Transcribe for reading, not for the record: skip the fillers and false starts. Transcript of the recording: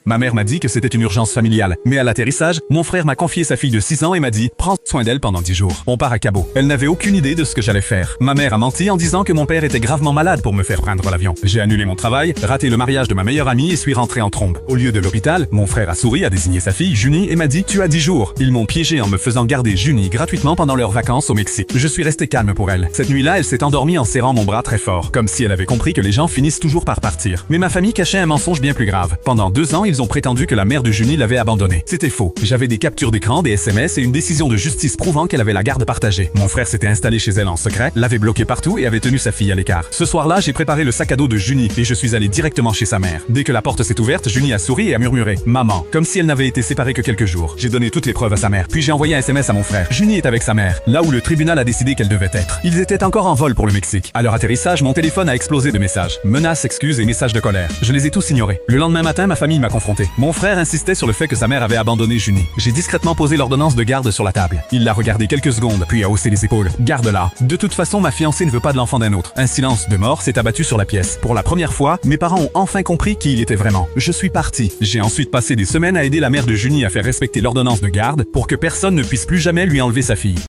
Ma mère m'a dit que c'était une urgence familiale, mais à l'atterrissage, mon frère m'a confié sa fille de 6 ans et m'a dit « Prends soin d'elle pendant 10 jours. On part à Cabo ». Elle n'avait aucune idée de ce que j'allais faire. Ma mère a menti en disant que mon père était gravement malade pour me faire prendre l'avion. J'ai annulé mon travail, raté le mariage de ma meilleure amie et suis rentré en trombe. Au lieu de l'hôpital, mon frère a souri, a désigné sa fille, Junie, et m'a dit « Tu as 10 jours ». Ils m'ont piégé en me faisant garder Junie gratuitement pendant leurs vacances au Mexique. Je suis resté calme pour elle. Cette nuit-là, elle s'est endormie en serrant mon bras très fort, comme si elle avait compris que les gens finissent toujours par partir. Mais ma famille cachait un mensonge bien plus grave. Pendant 2 ans, ils ont prétendu que la mère de Junie l'avait abandonnée. C'était faux. J'avais des captures d'écran, des SMS et une décision de justice prouvant qu'elle avait la garde partagée. Mon frère s'était installé chez elle en secret, l'avait bloquée partout et avait tenu sa fille à l'écart. Ce soir-là, j'ai préparé le sac à dos de Junie et je suis allé directement chez sa mère. Dès que la porte s'est ouverte, Junie a souri et a murmuré « Maman », comme si elle n'avait été séparée que quelques jours. J'ai donné toutes les preuves à sa mère, puis j'ai envoyé un SMS à mon frère. Junie est avec sa mère, là où le tribunal a décidé qu'elle devait être. Ils étaient encore en vol pour le Mexique. À leur atterrissage, mon téléphone a explosé de messages. Menaces, excuses et messages de colère. Je les ai tous ignorés. Le lendemain matin, ma famille m'a confronté. Mon frère insistait sur le fait que sa mère avait abandonné Junie. J'ai discrètement posé l'ordonnance de garde sur la table. Il l'a regardée quelques secondes, puis a haussé les épaules. Garde-la. De toute façon, ma fiancée ne veut pas de l'enfant d'un autre. Un silence de mort s'est abattu sur la pièce. Pour la première fois, mes parents ont enfin compris qui il était vraiment. Je suis parti. J'ai ensuite passé des semaines à aider la mère de Junie à faire respecter l'ordonnance de garde pour que personne ne puisse plus jamais lui enlever sa fille.